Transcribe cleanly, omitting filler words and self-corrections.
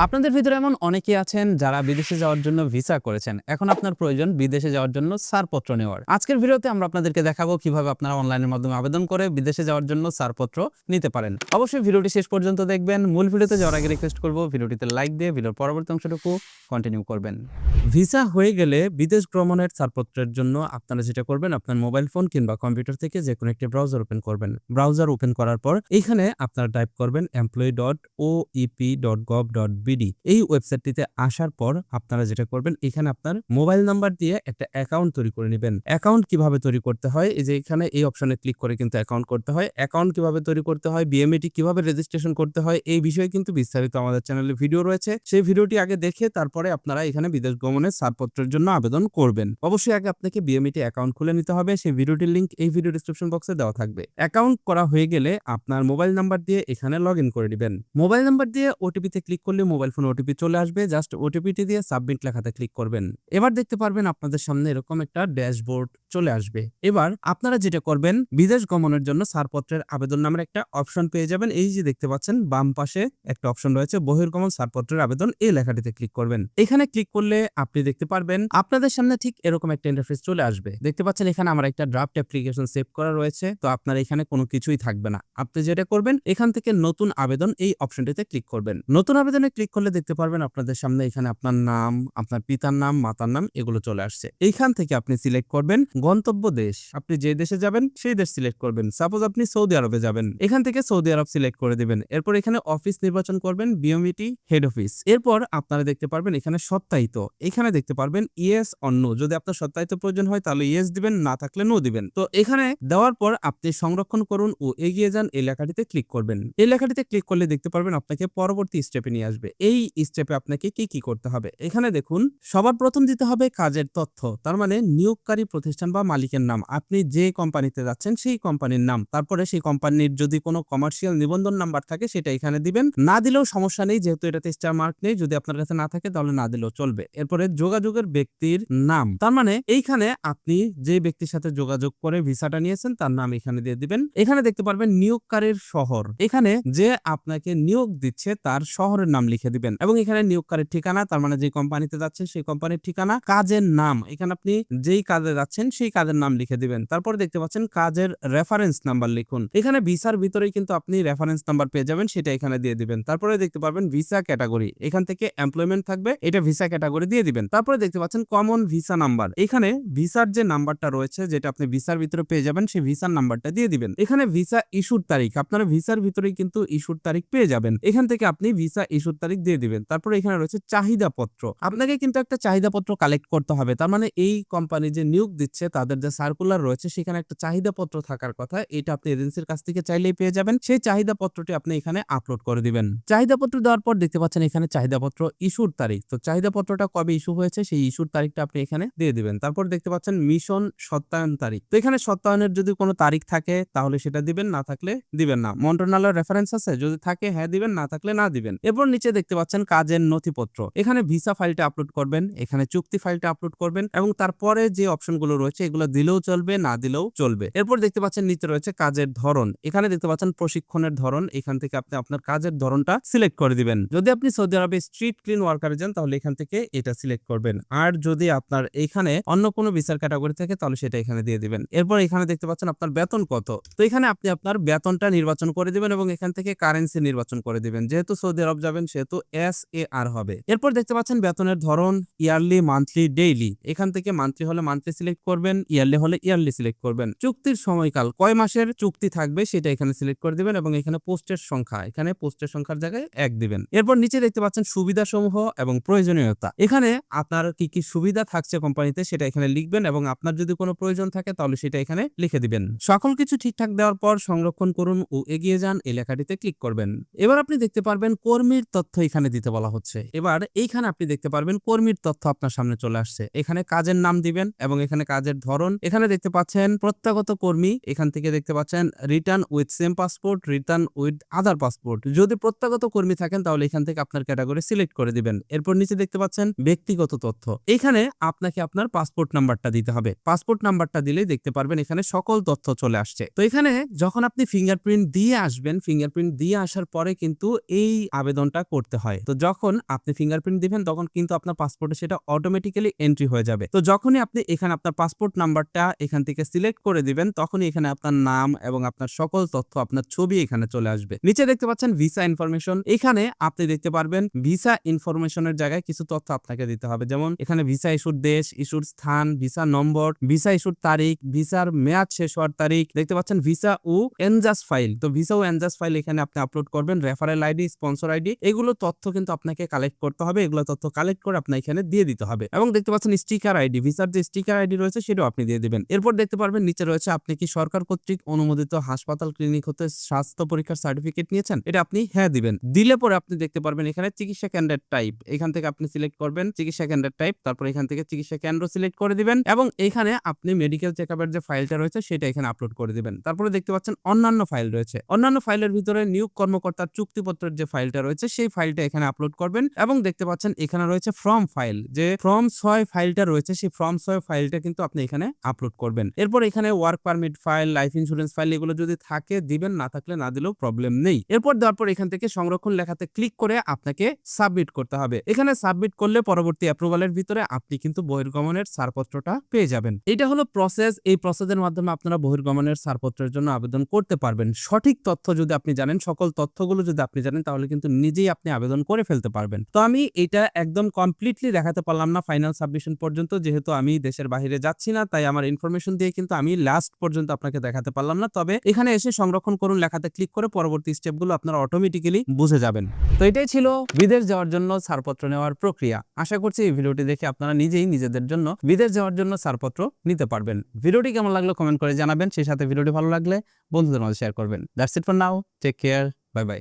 আপনাদের ভিতরে এমন অনেকেই আছেন যারা বিদেশে যাওয়ার জন্য ভিসা করেছেন। এখন আপনার প্রয়োজন বিদেশে যাওয়ার জন্য ছাড়পত্র নেওয়ার। আজকের ভিডিওতে আমরা আপনাদেরকে দেখাবো কিভাবে আপনারা অনলাইনের মাধ্যমে আবেদন করে বিদেশে যাওয়ার জন্য ছাড়পত্র নিতে পারেন। অবশ্যই ভিডিওটি শেষ পর্যন্ত দেখবেন। মূল ভিডিওতে যাওয়ার আগে রিকোয়েস্ট করব ভিডিওটিতে লাইক দিয়ে ভিডিওর পরবর্তী অংশটুকু কন্টিনিউ করবেন। ভিসা হয়ে গেলে বিদেশ ভ্রমণের ছাড়পত্রের জন্য আপনারা যেটা করবেন, আপনার মোবাইল ফোন কিংবা কম্পিউটার থেকে যে কোনো একটি ব্রাউজার ওপেন করবেন। ব্রাউজার ওপেন করার পর এখানে আপনারা টাইপ করবেন employee.oep.gov.bd। এই ওয়েবসাইটটিতে আসার পর আপনারা যেটা করবেন, এখানে আপনার মোবাইল নাম্বার দিয়ে একটা অ্যাকাউন্ট তৈরি করে নেবেন। অ্যাকাউন্ট কিভাবে তৈরি করতে হয়, এই যে এখানে এই অপশনে ক্লিক করে কিন্তু অ্যাকাউন্ট করতে হয়। অ্যাকাউন্ট কিভাবে তৈরি করতে হয়, বিএমএটি কিভাবে রেজিস্ট্রেশন করতে হয়, এই বিষয়ে কিন্তু বিস্তারিত আমাদের চ্যানেলে ভিডিও রয়েছে। সেই ভিডিওটি আগে দেখে তারপরে আপনারা এখানে বিদেশ গমনের ছাড়পত্রের জন্য আবেদন করবেন। অবশ্যই আগে আপনাকে বিএমএটি অ্যাকাউন্ট খুলে নিতে হবে। সেই ভিডিওটির লিংক এই ভিডিও ডেসক্রিপশন বক্সে দেওয়া থাকবে। অ্যাকাউন্ট করা হয়ে গেলে আপনার মোবাইল নাম্বার দিয়ে এখানে লগইন করে দিবেন। মোবাইল নাম্বার দিয়ে ওটিপিতে ক্লিক করলে মোবাইল ফোনে ওটিপি চলে আসবে। জাস্ট ওটিপিটি দিয়ে সাবমিট লেখাতে ক্লিক করবেন। এবার দেখতে পারবেন আপনাদের সামনে এরকম একটা ড্যাশবোর্ড চলে আসবে। এবার আপনারা যেটা করবেন, বিদেশ গমনের জন্য ছাড়পত্রের আবেদন নামের একটা অপশন পেয়ে যাবেন। এই যে দেখতে পাচ্ছেন বাম পাশে একটা অপশন রয়েছে বহির্গমন ছাড়পত্রের আবেদন, এই লেখাটিতে ক্লিক করবেন। এখানে ক্লিক করলে আপনি দেখতে পারবেন আপনাদের সামনে ঠিক এরকম একটা ইন্টারফেস চলে আসবে। দেখতে পাচ্ছেন এখানে আমার একটা ড্রাফট অ্যাপ্লিকেশন সেভ করা রয়েছে। তো আপনার এখানে কোনো কিছুই থাকবে না। আপনি যেটা করবেন, এখান থেকে নতুন আবেদন এই অপশনটিতে ক্লিক করবেন। নতুন আবেদনে ক্লিক করলে দেখতে পারবেন আপনাদের সামনে এখানে আপনার নাম, আপনার পিতার নাম, মাতার নাম এগুলো চলে আসছে। এইখান থেকে আপনি সিলেক্ট করবেন গন্তব্য দেশ। আপনি যে দেশে যাবেন সেই দেশ সিলেক্ট করবেন। সাপোজ আপনি সৌদি আরবে যাবেন, এখান থেকে সৌদি আরব সিলেক্ট করে দিবেন। এরপর এখানে অফিস নির্বাচন করবেন, বিএমইটি হেড অফিস। এরপর আপনারা দেখতে পারবেন এখানে সত্যায়িত। এখানে দেখতে পারবেন ইয়েস অর নো। যদি আপনার সত্যায়িত প্রয়োজন হয় তাহলে ইয়েস দিবেন, না থাকলে নো দিবেন। তো এখানে দেওয়ার পর আপনি সংরক্ষণ করুন ও এগিয়ে যান এই লেখাটিতে ক্লিক করবেন। এই লেখাটিতে ক্লিক করলে দেখতে পারবেন আপনাকে পরবর্তী স্টেপে নিয়ে আসবে। এই স্টেপে আপনাকে কি কি করতে হবে, এখানে দেখুন সবার প্রথম দিতে হবে কাজের তথ্য, তার মানে নিয়োগকারী প্রতিষ্ঠান বা মালিকের নাম। আপনি যে কোম্পানিতে যাচ্ছেন সেই কোম্পানির নাম। তারপরে সেই কোম্পানির যদি কোনো কমার্শিয়াল নিবন্ধন নাম্বার থাকে সেটা এখানে দিবেন। না দিলেও সমস্যা নেই, যেহেতু এটাতে স্টার মার্ক নেই। যদি আপনার কাছে না থাকে তাহলে না দিলেও চলবে। এরপরে যোগাযোগের ব্যক্তির নাম, তার মানে এইখানে আপনি যে ব্যক্তির সাথে যোগাযোগ করে ভিসাটা নিয়েছেন তার নাম এখানে দিয়ে দিবেন। এখানে দেখতে পারবেন নিয়োগকারীর শহর, এখানে যে আপনাকে নিয়োগ দিচ্ছে তার শহরের নাম লিখে দিবেন। এবং এখানে নিয়োগকারীর ঠিকানা, তার মানে যে কোম্পানিতে যাচ্ছেন সেই কোম্পানির ঠিকানা। কাজের নাম, এখানে আপনি যেই কাজে যাচ্ছেন সেই কাজের নাম লিখে দিবেন। তারপরে দেখতে পাচ্ছেন কাজের রেফারেন্স নাম্বার লিখুন। এখানে ভিসার ভিতরেই কিন্তু আপনি রেফারেন্স নাম্বার পেয়ে যাবেন, সেটা এখানে দিয়ে দিবেন। তারপরে দেখতে পারবেন ভিসা ক্যাটাগরি, এখান থেকে এমপ্লয়মেন্ট থাকবে, এটা ভিসা ক্যাটাগরি দিয়ে দিবেন। তারপরে দেখতে পাচ্ছেন কমন ভিসা নাম্বার, এখানে ভিসার যে নাম্বারটা রয়েছে যেটা আপনি ভিসার ভিতরে পেয়ে যাবেন সেই ভিসার নাম্বারটা দিয়ে দিবেন। এখানে ভিসা ইস্যুর তারিখ, আপনারা ভিসার ভিতরেই কিন্তু ইস্যুর তারিখ পেয়ে যাবেন। এখান থেকে আপনি ভিসা ইস্যুর তারিখ দিয়ে দিবেন। তারপরে এখানে রয়েছে চাহিদা পত্র, আপনাকে কিন্তু একটা চাহিদা পত্র কালেক্ট করতে হবে। তার মানে এই কোম্পানি যে নিয়োগ দিচ্ছে তাদের যে সার্কুলার রয়েছে সেখানে একটা চাহিদা পত্র থাকার কথা। এটা আপনি এজেন্সির কাছ থেকে চাইলেই পেয়ে যাবেন। সেই চাহিদা পত্রটি আপনি এখানে আপলোড করে দিবেন। চাহিদা পত্র দেওয়ার পর দেখতে পাচ্ছেন এখানে চাহিদা পত্র ইস্যুর তারিখ। তো চাহিদা পত্রটা কবে ইস্যু হয়েছে সেই ইস্যুর তারিখটা আপনি এখানে দিয়ে দিবেন। তারপর দেখতে পাচ্ছেন মিশন সত্যায়ন তারিখ। তো এখানে সত্যায়নের যদি কোনো তারিখ থাকে তাহলে সেটা দিবেন, না থাকলে দিবেন না। মন্ত্রণালয়ের রেফারেন্স আছে, যদি থাকে হ্যাঁ দিবেন, না থাকলে না দিবেন। এরপর নিচে দেখতে পাচ্ছেন কাজের নথিপত্র, এখানে ভিসা ফাইলটা আপলোড করবেন, এখানে চুক্তি ফাইলটা আপলোড করবেন এবং তারপরে যে অপশনগুলো রয়েছে এগুলো দিলেও চলবে, না দিলেও চলবে। এরপর দেখতে পাচ্ছেন নিচে রয়েছে কাজের ধরন, এখানে দেখতে পাচ্ছেন প্রশিক্ষণের ধরন, এখান থেকে আপনি আপনার কাজের ধরনটা সিলেক্ট করে দিবেন। যদি আপনি সৌদি আরবে স্ট্রিট ক্লিন ওয়ার্কারে যান তাহলে এখান থেকে এটা সিলেক্ট করবেন। আর যদি আপনার এখানে অন্য কোনো ভিসার ক্যাটাগরি থাকে তাহলে সেটা এখানে দিয়ে দিবেন। এরপর এখানে দেখতে পাচ্ছেন আপনার বেতন কত, তো এখানে আপনি আপনার বেতনটা নির্বাচন করে দিবেন এবং এখান থেকে কারেন্সি নির্বাচন করে দিবেন। যেহেতু সৌদি আরব যাবেন সেহেতু SAR হবে। এরপর দেখতে পাচ্ছেন বেতনের ধরন ইয়ারলি, মান্থলি, ডেইলি। এখান থেকে মান্থলি হলে মান্থলি সিলেক্ট করবেন, ইয়ারলি হলে ইয়ারলি সিলেক্ট করবেন। চুক্তির সময়কাল, কয় মাসের চুক্তি থাকবে সেটা এখানে সিলেক্ট করে দিবেন এবং এখানে পোস্টের সংখ্যা, এখানে পোস্টের সংখ্যার জায়গায় 1 দিবেন। এরপর নিচে দেখতে পাচ্ছেন সুবিধা সমূহ এবং প্রয়োজনীয়তা, এখানে আপনার কি কি সুবিধা থাকছে কোম্পানিতে সেটা এখানে লিখবেন এবং আপনার যদি কোনো প্রয়োজন থাকে তাহলে সেটা এখানে লিখে দিবেন। সকল কিছু ঠিকঠাক দেওয়ার পর সংরক্ষণ করুন ও এগিয়ে যান এই লেখাটিতে ক্লিক করবেন। এবার আপনি দেখতে পারবেন কর্মীর তথ্য এখানে দিতে বলা হচ্ছে। এবার এইখানে আপনি দেখতে পারবেন কর্মীর তথ্য আপনার সামনে চলে আসছে। এখানে কাজের নাম দিবেন এবং এখানে কাজের কাজের ধরন, এখানে দেখতে পাচ্ছেন প্রত্যাগত কর্মী, এখান থেকে দেখতে পাচ্ছেন return with same passport, return with other passport. যদি প্রত্যাগত কর্মী থাকেন তাহলে এখান থেকে আপনার ক্যাটাগরি সিলেক্ট করে দিবেন। এরপর নিচে দেখতে পাচ্ছেন ব্যক্তিগত তথ্য, এখানে আপনাকে আপনার পাসপোর্ট নাম্বারটা দিতে হবে। পাসপোর্ট নাম্বারটা দিলেই দেখতে পারবেন এখানে সকল তথ্য চলে আসছে। তো এখানে যখন আপনি ফিঙ্গারপ্রিন্ট দিয়ে আসবেন, ফিঙ্গারপ্রিন্ট দিয়ে আসার পরে কিন্তু এই আবেদনটা করতে হয়। তো যখন আপনি ফিঙ্গারপ্রিন্ট দিবেন তখন কিন্তু আপনার পাসপোর্টে সেটা অটোমেটিক্যালি এন্ট্রি হয়ে যাবে। তো যখনই আপনি এখানে আপনার পাসপোর্ট নাম্বারটা এখান থেকে সিলেক্ট করে দিবেন তখনই এখানে আপনার নাম এবং আপনার সকল তথ্য, আপনার ছবি এখানে চলে আসবে। নিচে দেখতে পাচ্ছেন ভিসা ইনফরমেশন, এখানে আপনি দেখতে পারবেন ভিসা ইনফরমেশনের জায়গায় কিছু তথ্য আপনাকে দিতে হবে। যেমন এখানে ভিসা ইস্যুর দেশ, ইস্যুর স্থান, ভিসা নম্বর, ভিসা ইস্যুর তারিখ, ভিসার মেয়াদ শেষ হওয়ার তারিখ, দেখতে পাচ্ছেন ভিসা ও এনজাস ফাইল। তো ভিসা ও এনজাস ফাইল এখানে আপনি আপলোড করবেন, রেফারেল আইডি, স্পন্সর আইডি, এগুলো তথ্য কিন্তু আপনাকে কালেক্ট করতে হবে। এগুলো তথ্য কালেক্ট করে আপনি এখানে দিয়ে দিতে হবে। এবং দেখতে পাচ্ছেন স্টিকার আইডি, ভিসার যে স্টিকার আইডি রয়েছে সেটাও আপনি দিয়ে দিবেন। এরপর দেখতে পারবেন নিচে রয়েছে আপনি কি সরকার কর্তৃক অনুমোদিত হাসপাতাল, ক্লিনিক হতে স্বাস্থ্য পরীক্ষার সার্টিফিকেট নিয়েছেন, এটা আপনি হ্যাঁ দিবেন। দিলে পরে আপনি দেখতে পারবেন এখানে চিকিৎসা কেন্দ্রের টাইপ, এখান থেকে আপনি সিলেক্ট করবেন চিকিৎসা কেন্দ্রের টাইপ, তারপর এখান থেকে চিকিৎসা কেন্দ্র সিলেক্ট করে দিবেন এবং এখানে আপনি মেডিকেল চেকআপের যে ফাইলটা রয়েছে সেটা এখানে আপলোড করে দিবেন। তারপরে দেখতে পাচ্ছেন অন্যান্য ফাইল রয়েছে, অন্যান্য ফাইলের ভিতরে নিয়োগ কর্মকর্তার চুক্তিপত্রের যে ফাইলটা রয়েছে সেই ফাইলটা এখানে আপলোড করবেন এবং দেখতে পাচ্ছেন এখানে রয়েছে ফর্ম ফাইল, যে ফর্ম 6 ফাইলটা রয়েছে সেই ফর্ম 6 ফাইলটা কিন্তু আপনি এখানে আপলোড করবেন। এরপর এখানে work permit file, life insurance file, এগুলো যদি থাকে দিবেন, না থাকলে না দিলেও প্রবলেম নেই। এরপর দেওয়ার পর এখান থেকে সংরক্ষণ লেখাতে ক্লিক করে আপনাকে সাবমিট করতে হবে। এখানে সাবমিট করলে পরবর্তী অ্যাপ্রুভালের ভিতরে আপনি কিন্তু বহির্গমনের ছাড়পত্রটা পেয়ে যাবেন। এটা হলো প্রসেস। এই প্রসেসের মাধ্যমে আপনারা বহির্গমনের ছাড়পত্রের জন্য আবেদন করতে পারবেন। সঠিক তথ্য যদি আপনি জানেন, সকল তথ্যগুলো যদি আপনি জানেন তাহলে কিন্তু নিজেই আপনি আবেদন করে ফেলতে পারবেন। তো আমি এটা একদম কমপ্লিটলি দেখাতে পারলাম না ফাইনাল সাবমিশন পর্যন্ত, যেহেতু আমি দেশের বাইরে যাচ্ছি না, তাই আমার ইনফরমেশন দিয়ে কিন্তু আমি লাস্ট পর্যন্ত আপনাকে দেখাতে পারলাম না। তবে এখানে এসে সংরক্ষণ করুন লেখাতে ক্লিক করে পরবর্তী স্টেপগুলো আপনারা অটোমেটিক্যালি বুঝে যাবেন। তো এটাই ছিল বিদেশ যাওয়ার জন্য ছাড়পত্র নেওয়ার প্রক্রিয়া। আশা করছি এই ভিডিওটি দেখে আপনারা নিজেই নিজেদের জন্য বিদেশ যাওয়ার জন্য ছাড়পত্র নিতে পারবেন। ভিডিওটি কেমন লাগলো কমেন্ট করে জানাবেন, সেই সাথে ভিডিওটি ভালো লাগলে বন্ধুদের মাঝে শেয়ার করবেন। That's it for now, take care, bye by.